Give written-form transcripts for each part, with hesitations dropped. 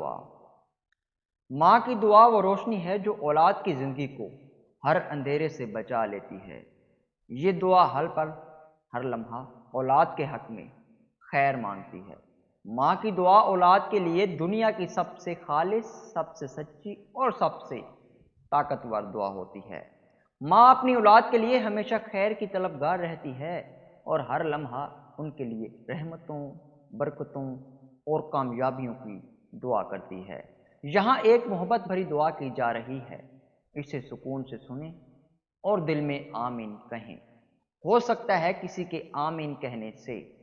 دعا۔ ماں کی دعا وہ روشنی ہے جو اولاد کی زندگی کو ہر اندھیرے سے بچا لیتی ہے۔ یہ دعا ہر پل ہر لمحہ اولاد کے حق میں خیر مانگتی ہے۔ ماں کی دعا اولاد کے لیے دنیا کی سب سے خالص، سب سے سچی اور سب سے طاقتور دعا ہوتی ہے۔ ماں اپنی اولاد کے لیے ہمیشہ خیر کی طلبگار رہتی ہے اور ہر لمحہ ان کے لیے رحمتوں، برکتوں اور کامیابیوں کی دعا کرتی ہے۔ یہاں ایک محبت بھری دعا کی جا رہی ہے، اسے سکون سے سنیں اور دل میں آمین کہیں۔ ہو سکتا ہے کسی کے آمین کہنے سے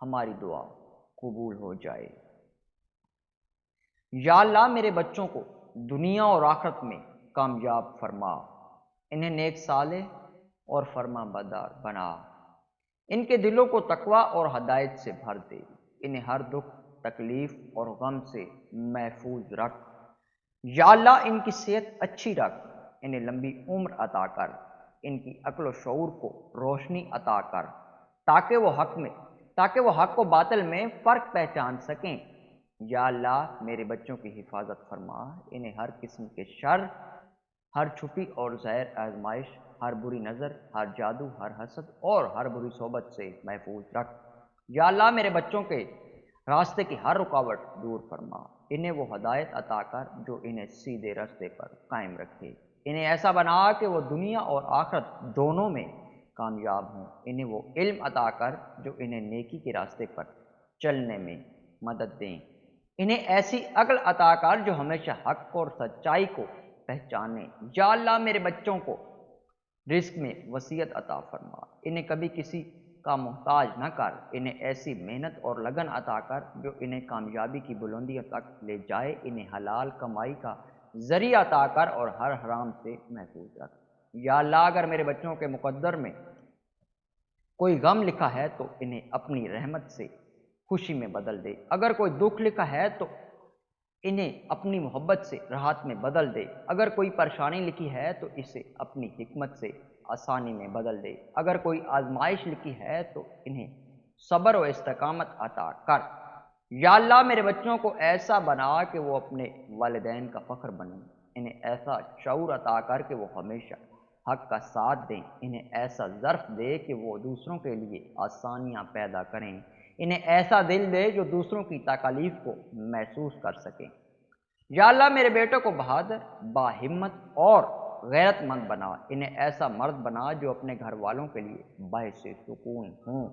ہماری دعا قبول ہو جائے۔ یا اللہ میرے بچوں کو دنیا اور آخرت میں کامیاب فرما، انہیں نیک صالح اور فرما بردار بنا، ان کے دلوں کو تقوی اور ہدایت سے بھر دے، انہیں ہر دکھ، تکلیف اور غم سے محفوظ رکھ۔ یا اللہ ان کی صحت اچھی رکھ، انہیں لمبی عمر عطا کر، ان کی عقل و شعور کو روشنی عطا کر تاکہ وہ حق و باطل میں فرق پہچان سکیں۔ یا اللہ میرے بچوں کی حفاظت فرما، انہیں ہر قسم کے شر، ہر چھپی اور ظاہر آزمائش، ہر بری نظر، ہر جادو، ہر حسد اور ہر بری صحبت سے محفوظ رکھ۔ یا اللہ میرے بچوں کے راستے کی ہر رکاوٹ دور فرما، انہیں وہ ہدایت عطا کر جو انہیں سیدھے راستے پر قائم رکھے، انہیں ایسا بنا کہ وہ دنیا اور آخرت دونوں میں کامیاب ہوں، انہیں وہ علم عطا کر جو انہیں نیکی کے راستے پر چلنے میں مدد دیں، انہیں ایسی عقل عطا کر جو ہمیشہ حق اور سچائی کو پہچانے۔ یا اللہ میرے بچوں کو رزق میں وسعت عطا فرما، انہیں کبھی کسی کا محتاج نہ کر، انہیں ایسی محنت اور لگن عطا کر جو انہیں کامیابی کی بلندیوں تک لے جائے، انہیں حلال کمائی کا ذریعہ عطا کر اور ہر حرام سے محفوظ رکھ۔ یا اللہ اگر میرے بچوں کے مقدر میں کوئی غم لکھا ہے تو انہیں اپنی رحمت سے خوشی میں بدل دے، اگر کوئی دکھ لکھا ہے تو انہیں اپنی محبت سے راحت میں بدل دے، اگر کوئی پریشانی لکھی ہے تو اسے اپنی حکمت سے آسانی میں بدل دے، اگر کوئی آزمائش لکھی ہے تو انہیں صبر و استقامت عطا کر۔ یا اللہ میرے بچوں کو ایسا بنا کہ وہ اپنے والدین کا فخر بنیں، انہیں ایسا شعور عطا کر کہ وہ ہمیشہ حق کا ساتھ دیں، انہیں ایسا ظرف دے کہ وہ دوسروں کے لیے آسانیاں پیدا کریں، انہیں ایسا دل دے جو دوسروں کی تکالیف کو محسوس کر سکیں۔ یا اللہ میرے بیٹوں کو بہادر، باہمت اور غیرت مند بنا، انہیں ایسا مرد بنا جو اپنے گھر والوں کے لیے باعث سکون ہوں،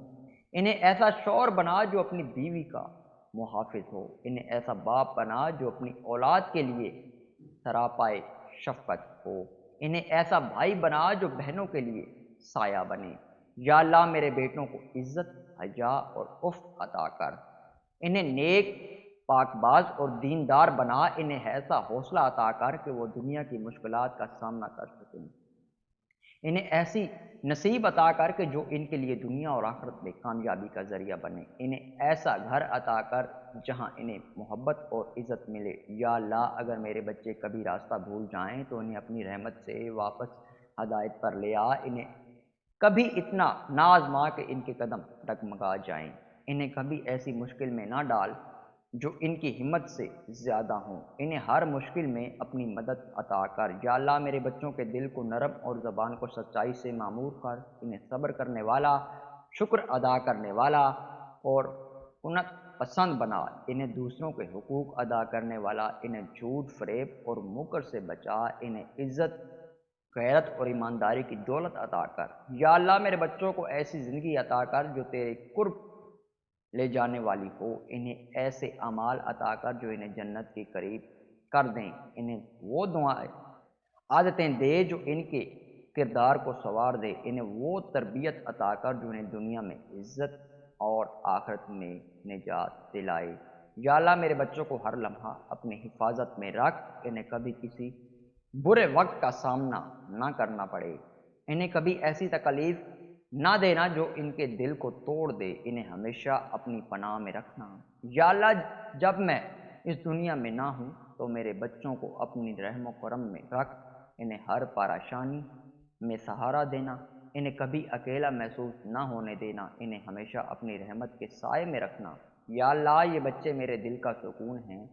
انہیں ایسا شوہر بنا جو اپنی بیوی کا محافظ ہو، انہیں ایسا باپ بنا جو اپنی اولاد کے لیے سراپائے شفقت ہو، انہیں ایسا بھائی بنا جو بہنوں کے لیے سایہ بنے۔ یا اللہ میرے بیٹوں کو عزت، حیا اور عفت عطا کر، انہیں نیک، پاک باز اور دیندار بنا، انہیں ایسا حوصلہ عطا کر کہ وہ دنیا کی مشکلات کا سامنا کر سکیں، انہیں ایسی نصیب عطا کر کہ جو ان کے لیے دنیا اور آخرت میں کامیابی کا ذریعہ بنے، انہیں ایسا گھر عطا کر جہاں انہیں محبت اور عزت ملے۔ یا اللہ اگر میرے بچے کبھی راستہ بھول جائیں تو انہیں اپنی رحمت سے واپس ہدایت پر لے آ، انہیں کبھی اتنا نہ آزما کہ ان کے قدم ڈگمگا جائیں، انہیں کبھی ایسی مشکل میں نہ ڈال جو ان کی ہمت سے زیادہ ہوں، انہیں ہر مشکل میں اپنی مدد عطا کر۔ یا اللہ میرے بچوں کے دل کو نرم اور زبان کو سچائی سے معمور کر، انہیں صبر کرنے والا، شکر ادا کرنے والا اور انت پسند بنا، انہیں دوسروں کے حقوق ادا کرنے والا، انہیں جھوٹ، فریب اور مکر سے بچا، انہیں عزت، غیرت اور ایمانداری کی دولت عطا کر۔ یا اللہ میرے بچوں کو ایسی زندگی عطا کر جو تیرے قرب لے جانے والی ہو، انہیں ایسے اعمال عطا کر جو انہیں جنت کے قریب کر دیں، انہیں وہ دعائیں عادتیں دے جو ان کے کردار کو سنوار دے، انہیں وہ تربیت عطا کر جو انہیں دنیا میں عزت اور آخرت میں نجات دلائے۔ یا اللہ میرے بچوں کو ہر لمحہ اپنی حفاظت میں رکھ، انہیں کبھی کسی برے وقت کا سامنا نہ کرنا پڑے، انہیں کبھی ایسی تکلیف نہ دینا جو ان کے دل کو توڑ دے، انہیں ہمیشہ اپنی پناہ میں رکھنا۔ یا اللہ جب میں اس دنیا میں نہ ہوں تو میرے بچوں کو اپنی رحم و کرم میں رکھ، انہیں ہر پریشانی میں سہارا دینا، انہیں کبھی اکیلا محسوس نہ ہونے دینا، انہیں ہمیشہ اپنی رحمت کے سائے میں رکھنا۔ یا اللہ یہ بچے میرے دل کا سکون ہیں،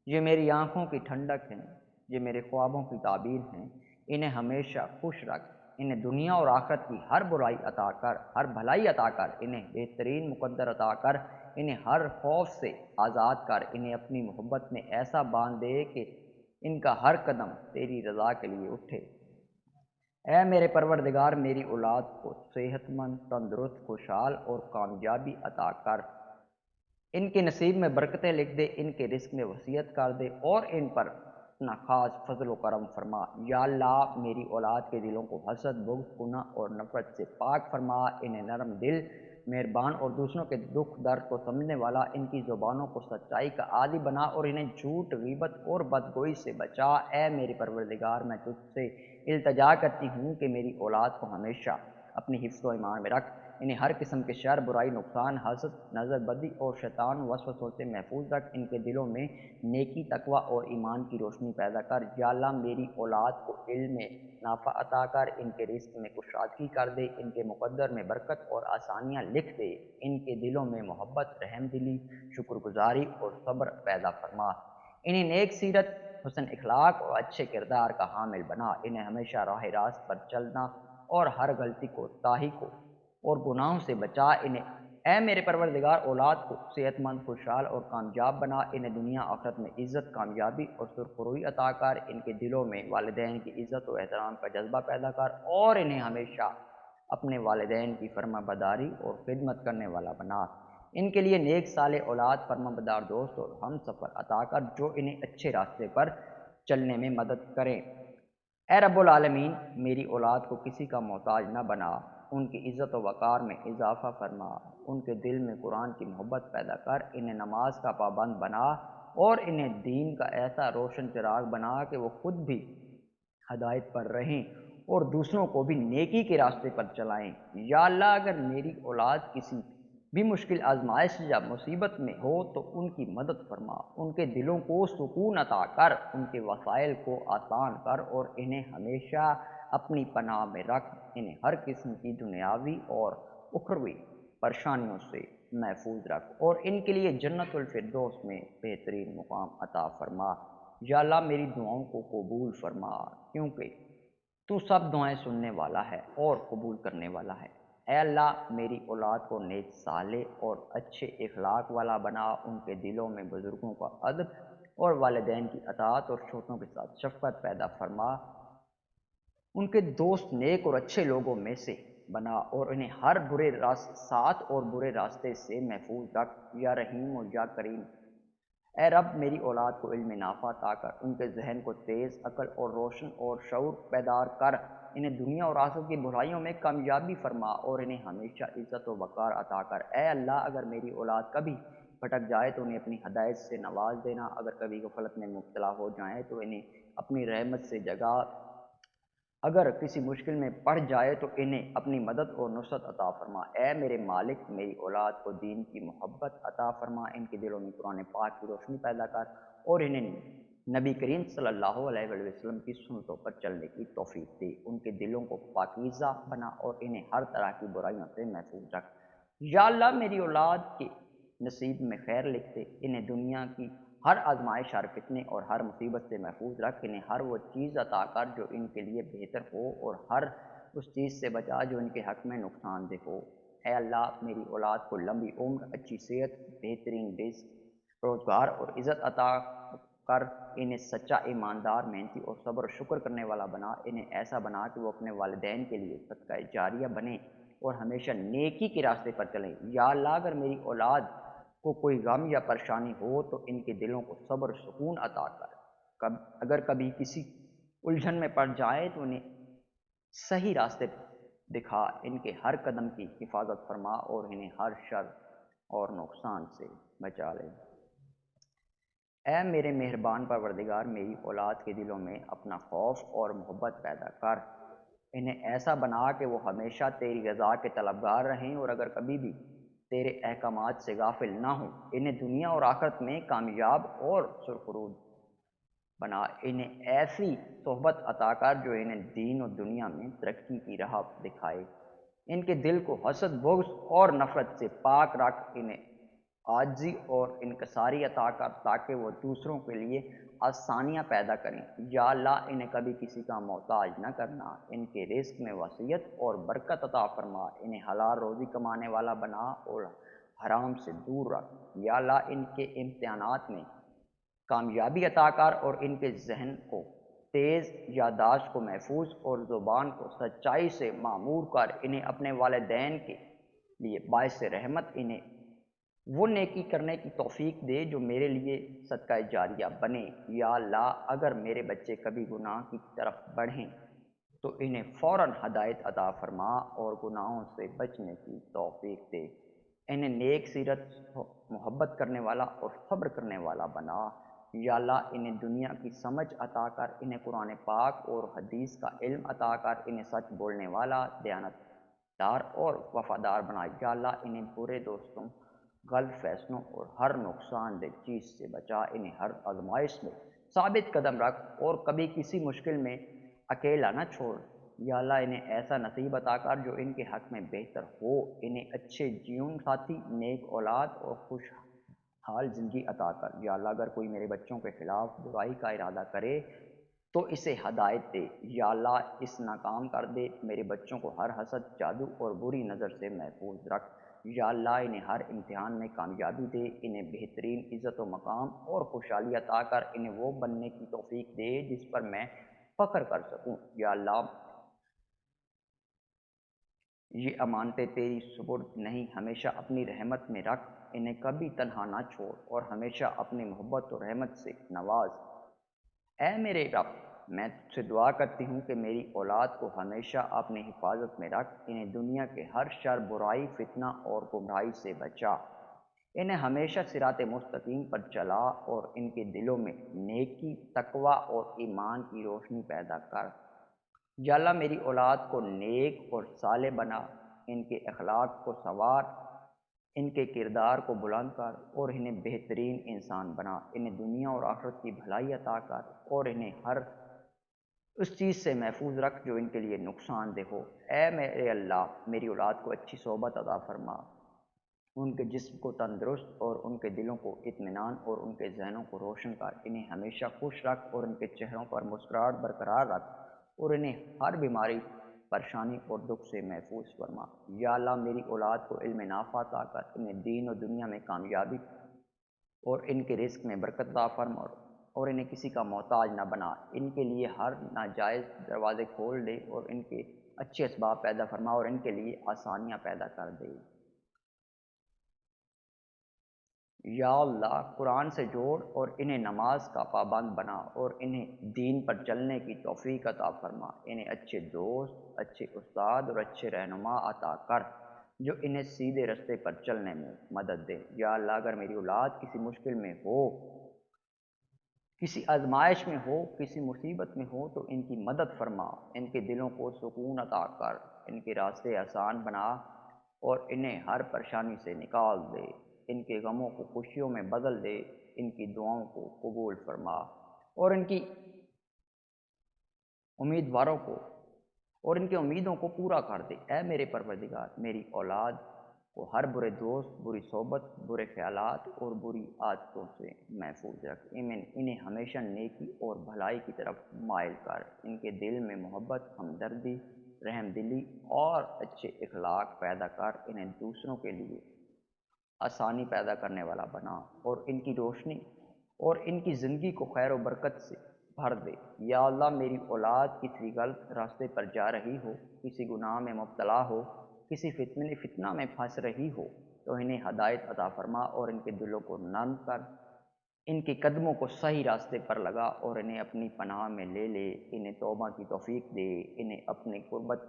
یہ میری آنکھوں کی ٹھنڈک ہیں، یہ میرے خوابوں کی تعبیر ہیں، انہیں ہمیشہ خوش رکھ، انہیں دنیا اور آخرت کی ہر برائی عطا کر، ہر بھلائی عطا کر، انہیں بہترین مقدر عطا کر، انہیں ہر خوف سے آزاد کر، انہیں اپنی محبت میں ایسا باندھ دے کہ ان کا ہر قدم تیری رضا کے لیے اٹھے۔ اے میرے پروردگار، میری اولاد کو صحت مند، تندرست، خوشحال اور کامیابی عطا کر، ان کے نصیب میں برکتیں لکھ دے، ان کے رزق میں وسعت کر دے اور ان پر اپنا خاص فضل و کرم فرما۔ یا اللہ میری اولاد کے دلوں کو حسد، بغض، گناہ اور نفرت سے پاک فرما، انہیں نرم دل، مہربان اور دوسروں کے دکھ درد کو سمجھنے والا، ان کی زبانوں کو سچائی کا عادی بنا اور انہیں جھوٹ، غیبت اور بدگوئی سے بچا۔ اے میری پروردگار، میں تجھ سے التجا کرتی ہوں کہ میری اولاد کو ہمیشہ اپنی حفظ و ایمان میں رکھ، انہیں ہر قسم کے شر، برائی، نقصان، حسد، نظر بدی اور شیطان وسوسوں سے محفوظ رکھ، ان کے دلوں میں نیکی، تقوی اور ایمان کی روشنی پیدا کر۔ یا اللہ میری اولاد کو علم میں نافع عطا کر، ان کے رزق میں کشادگی کر دے، ان کے مقدر میں برکت اور آسانیاں لکھ دے، ان کے دلوں میں محبت، رحم دلی، شکر گزاری اور صبر پیدا فرما، انہیں نیک سیرت، حسن اخلاق اور اچھے کردار کا حامل بنا، انہیں ہمیشہ راہ راست پر چلنا اور ہر غلطی کو، تاہی کو اور گناہوں سے بچا، انہیں اے میرے پروردگار اولاد کو صحت مند، خوشحال اور کامیاب بنا، انہیں دنیا آخرت میں عزت، کامیابی اور سرخروئی عطا کر، ان کے دلوں میں والدین کی عزت و احترام کا جذبہ پیدا کر اور انہیں ہمیشہ اپنے والدین کی فرما برداری اور خدمت کرنے والا بنا، ان کے لیے نیک صالح اولاد، فرما بردار دوست اور ہم سفر عطا کر جو انہیں اچھے راستے پر چلنے میں مدد کریں۔ اے رب العالمین میری اولاد کو کسی کا محتاج نہ بنا، ان کی عزت و وقار میں اضافہ فرما، ان کے دل میں قرآن کی محبت پیدا کر، انہیں نماز کا پابند بنا اور انہیں دین کا ایسا روشن چراغ بنا کہ وہ خود بھی ہدایت پر رہیں اور دوسروں کو بھی نیکی کے راستے پر چلائیں۔ یا اللہ اگر میری اولاد کسی بھی مشکل آزمائش یا مصیبت میں ہو تو ان کی مدد فرما، ان کے دلوں کو سکون عطا کر، ان کے وسائل کو آسان کر اور انہیں ہمیشہ اپنی پناہ میں رکھ، انہیں ہر قسم کی دنیاوی اور اخروی پریشانیوں سے محفوظ رکھ اور ان کے لیے جنت الفردوس میں بہترین مقام عطا فرما۔ یا اللہ میری دعاؤں کو قبول فرما، کیونکہ تو سب دعائیں سننے والا ہے اور قبول کرنے والا ہے۔ اے اللہ میری اولاد کو نیک، صالح اور اچھے اخلاق والا بنا، ان کے دلوں میں بزرگوں کا ادب اور والدین کی اطاعت اور چھوٹوں کے ساتھ شفقت پیدا فرما، ان کے دوست نیک اور اچھے لوگوں میں سے بنا اور انہیں ہر برے ساتھ اور برے راستے سے محفوظ رکھ۔ یا رحیم و یا کریم، اے رب میری اولاد کو علم نافع عطا کر، ان کے ذہن کو تیز، عقل اور روشن اور شعور بیدار کر، انہیں دنیا اور آخرت کی برائیوں میں کامیابی فرما اور انہیں ہمیشہ عزت و وقار عطا کر۔ اے اللہ اگر میری اولاد کبھی بھٹک جائے تو انہیں اپنی ہدایت سے نواز دینا، اگر کبھی غفلت میں مبتلا ہو جائیں تو انہیں اپنی رحمت سے جگا، اگر کسی مشکل میں پڑ جائے تو انہیں اپنی مدد اور نصرت عطا فرما۔ اے میرے مالک میری اولاد کو دین کی محبت عطا فرما، ان کے دلوں میں قرآن پاک کی روشنی پیدا کر اور انہیں نبی کریم صلی اللہ علیہ وآلہ وسلم کی سنتوں پر چلنے کی توفیق دے، ان کے دلوں کو پاکیزہ بنا اور انہیں ہر طرح کی برائیوں سے محفوظ رکھ۔ یا اللہ میری اولاد کے نصیب میں خیر لکھ دے، انہیں دنیا کی ہر آزمائش، ہر فتنے اور ہر مصیبت سے محفوظ رکھ، انہیں ہر وہ چیز عطا کر جو ان کے لیے بہتر ہو اور ہر اس چیز سے بچا جو ان کے حق میں نقصان دہ ہو۔ اے اللہ میری اولاد کو لمبی عمر، اچھی صحت، بہترین رزق، روزگار اور عزت عطا کر، انہیں سچا، ایماندار، محنتی اور صبر و شکر کرنے والا بنا، انہیں ایسا بنا کہ وہ اپنے والدین کے لیے صدقہ جاریہ بنے اور ہمیشہ نیکی کے راستے پر چلیں۔ یا اللہ اگر میری اولاد کو کوئی غم یا پریشانی ہو تو ان کے دلوں کو صبر و سکون عطا کر، اگر کبھی کسی الجھن میں پڑ جائے تو انہیں صحیح راستے دکھا، ان کے ہر قدم کی حفاظت فرما اور انہیں ہر شر اور نقصان سے بچا لے۔ اے میرے مہربان پروردگار میری اولاد کے دلوں میں اپنا خوف اور محبت پیدا کر، انہیں ایسا بنا کہ وہ ہمیشہ تیری رضا کے طلبگار رہیں اور اگر کبھی بھی تیرے احکامات سے غافل نہ ہوں، انہیں دنیا اور آخرت میں کامیاب اور سرفروز بنا، انہیں ایسی صحبت عطا کر جو انہیں دین اور دنیا میں ترقی کی راہ دکھائے، ان کے دل کو حسد، بغض اور نفرت سے پاک رکھ، انہیں عاجزی اور انکساری عطا کر تاکہ وہ دوسروں کے لیے آسانیاں پیدا کریں۔ یا اللہ انہیں کبھی کسی کا محتاج نہ کرنا، ان کے رزق میں وسعت اور برکت عطا فرما، انہیں حلال روزی کمانے والا بنا اور حرام سے دور رکھ۔ یا اللہ ان کے امتحانات میں کامیابی عطا کر اور ان کے ذہن کو تیز، یادداشت کو محفوظ اور زبان کو سچائی سے معمور کر، انہیں اپنے والدین کے لیے باعث رحمت، انہیں وہ نیکی کرنے کی توفیق دے جو میرے لیے صدقہ جاریہ بنے۔ یا اللہ اگر میرے بچے کبھی گناہ کی طرف بڑھیں تو انہیں فوراً ہدایت عطا فرما اور گناہوں سے بچنے کی توفیق دے، انہیں نیک سیرت، محبت کرنے والا اور صبر کرنے والا بنا۔ یا اللہ انہیں دنیا کی سمجھ عطا کر، انہیں قرآن پاک اور حدیث کا علم عطا کر، انہیں سچ بولنے والا، دیانت دار اور وفادار بنا۔ یا اللہ انہیں برے دوستوں، غلط فیصلوں اور ہر نقصان دہ چیز سے بچا، انہیں ہر آزمائش میں ثابت قدم رکھ اور کبھی کسی مشکل میں اکیلا نہ چھوڑ۔ یا اللہ انہیں ایسا نصیب عطا کر جو ان کے حق میں بہتر ہو، انہیں اچھے جیون ساتھی، نیک اولاد اور خوشحال زندگی عطا کر۔ یا اللہ اگر کوئی میرے بچوں کے خلاف برائی کا ارادہ کرے تو اسے ہدایت دے۔ یا اللہ اس ناکام کر دے، میرے بچوں کو ہر حسد، جادو اور بری نظر سے محفوظ رکھ۔ یا اللہ انہیں ہر امتحان میں کامیابی دے، انہیں بہترین عزت و مقام اور خوشحالی عطا کر، انہیں وہ بننے کی توفیق دے جس پر میں فخر کر سکوں۔ یا اللہ یہ امانتیں تیری سپرد نہیں، ہمیشہ اپنی رحمت میں رکھ، انہیں کبھی تنہا نہ چھوڑ اور ہمیشہ اپنی محبت اور رحمت سے نواز۔ اے میرے رب، میں تجھ سے دعا کرتی ہوں کہ میری اولاد کو ہمیشہ اپنی حفاظت میں رکھ، انہیں دنیا کے ہر شر، برائی، فتنہ اور گمراہی سے بچا، انہیں ہمیشہ صراط مستقیم پر چلا اور ان کے دلوں میں نیکی، تقوی اور ایمان کی روشنی پیدا کر۔ یا اللہ میری اولاد کو نیک اور صالح بنا، ان کے اخلاق کو سنوار، ان کے کردار کو بلند کر اور انہیں بہترین انسان بنا، انہیں دنیا اور آخرت کی بھلائی عطا کر اور انہیں ہر اس چیز سے محفوظ رکھ جو ان کے لیے نقصان دہ ہو۔ اے میرے اللہ میری اولاد کو اچھی صحبت عطا فرما، ان کے جسم کو تندرست اور ان کے دلوں کو اطمینان اور ان کے ذہنوں کو روشن کر، انہیں ہمیشہ خوش رکھ اور ان کے چہروں پر مسکراہٹ برقرار رکھ اور انہیں ہر بیماری، پریشانی اور دکھ سے محفوظ فرما۔ یا اللہ میری اولاد کو علم نافع عطا کر، انہیں دین و دنیا میں کامیابی اور ان کے رزق میں برکت عطا فرما اور انہیں کسی کا محتاج نہ بنا، ان کے لیے ہر ناجائز دروازے کھول دے اور ان کے اچھے اسباب پیدا فرما اور ان کے لیے آسانیاں پیدا کر دے۔ یا اللہ قرآن سے جوڑ اور انہیں نماز کا پابند بنا اور انہیں دین پر چلنے کی توفیق عطا فرما، انہیں اچھے دوست، اچھے استاد اور اچھے رہنما عطا کر جو انہیں سیدھے رستے پر چلنے میں مدد دے۔ یا اللہ اگر میری اولاد کسی مشکل میں ہو، کسی آزمائش میں ہو، کسی مصیبت میں ہو تو ان کی مدد فرما، ان کے دلوں کو سکون عطا کر، ان کے راستے آسان بنا اور انہیں ہر پریشانی سے نکال دے، ان کے غموں کو خوشیوں میں بدل دے، ان کی دعاؤں کو قبول فرما اور ان کی امیدواروں کو اور ان کی امیدوں کو پورا کر دے۔ اے میرے پروردگار میری اولاد کو ہر برے دوست، بری صحبت، برے خیالات اور بری عادتوں سے محفوظ رکھ، انہیں ہمیشہ نیکی اور بھلائی کی طرف مائل کر، ان کے دل میں محبت، ہمدردی، رحم دلی اور اچھے اخلاق پیدا کر، انہیں دوسروں کے لیے آسانی پیدا کرنے والا بنا اور ان کی روشنی اور ان کی زندگی کو خیر و برکت سے بھر دے۔ یا اللہ میری اولاد کسی غلط راستے پر جا رہی ہو، کسی گناہ میں مبتلا ہو، کسی فتنہ میں پھنس رہی ہو تو انہیں ہدایت عطا فرما اور ان کے دلوں کو نرم کر، ان کے قدموں کو صحیح راستے پر لگا اور انہیں اپنی پناہ میں لے لے، انہیں توبہ کی توفیق دے، انہیں اپنی قربت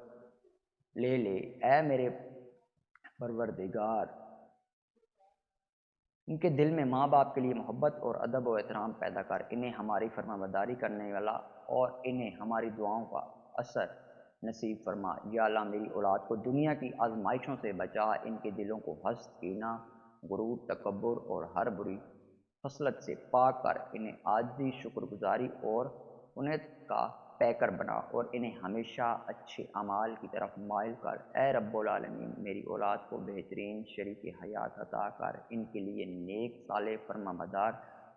لے لے۔ اے میرے پروردگار ان کے دل میں ماں باپ کے لیے محبت اور ادب و احترام پیدا کر، انہیں ہماری فرمانبرداری کرنے والا اور انہیں ہماری دعاؤں کا اثر نصیب فرما۔ یا اللہ میری اولاد کو دنیا کی آزمائشوں سے بچا، ان کے دلوں کو حسد، کینہ، غرور، تکبر اور ہر بری خصلت سے پاک کر، انہیں عاجزی، شکر گزاری اور انیت کا پے کر بنا اور انہیں ہمیشہ اچھے اعمال کی طرف مائل کر۔ اے رب العالمین، میری اولاد کو بہترین شریک حیات عطا کر، ان کے لیے نیک صالح فرما بردار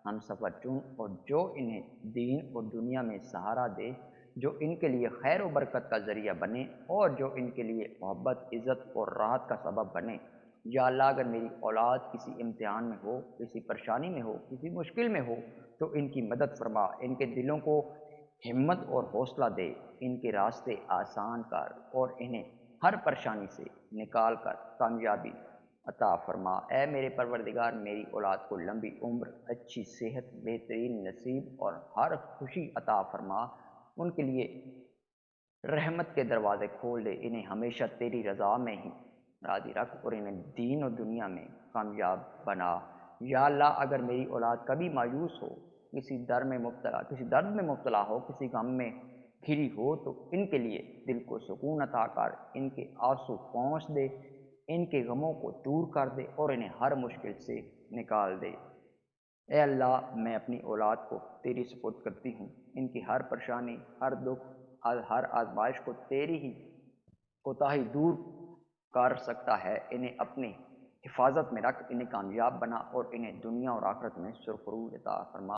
ہم سفر چن، اور جو انہیں دین اور دنیا میں سہارا دے، جو ان کے لیے خیر و برکت کا ذریعہ بنے، اور جو ان کے لیے محبت، عزت اور راحت کا سبب بنے۔ یا اللہ، اگر میری اولاد کسی امتحان میں ہو، کسی پریشانی میں ہو، کسی مشکل میں ہو، تو ان کی مدد فرما، ان کے دلوں کو ہمت اور حوصلہ دے، ان کے راستے آسان کر، اور انہیں ہر پریشانی سے نکال کر کامیابی عطا فرما۔ اے میرے پروردگار، میری اولاد کو لمبی عمر، اچھی صحت، بہترین نصیب اور ہر خوشی عطا فرما۔ ان کے لیے رحمت کے دروازے کھول دے، انہیں ہمیشہ تیری رضا میں ہی راضی رکھ، اور انہیں دین و دنیا میں کامیاب بنا۔ یا اللہ، اگر میری اولاد کبھی مایوس ہو، کسی درد میں مبتلا ہو، کسی غم میں گھری ہو، تو ان کے لیے دل کو سکون عطا کر، ان کے آنسو پونچھ دے، ان کے غموں کو دور کر دے، اور انہیں ہر مشکل سے نکال دے۔ اے اللہ، میں اپنی اولاد کو تیری سپرد کرتی ہوں، ان کی ہر پریشانی، ہر دکھ، ہر آزمائش کو تیری ہی کوتاہی دور کر سکتا ہے۔ انہیں اپنی حفاظت میں رکھ، انہیں کامیاب بنا، اور انہیں دنیا اور آخرت میں سرفروز عطا فرما۔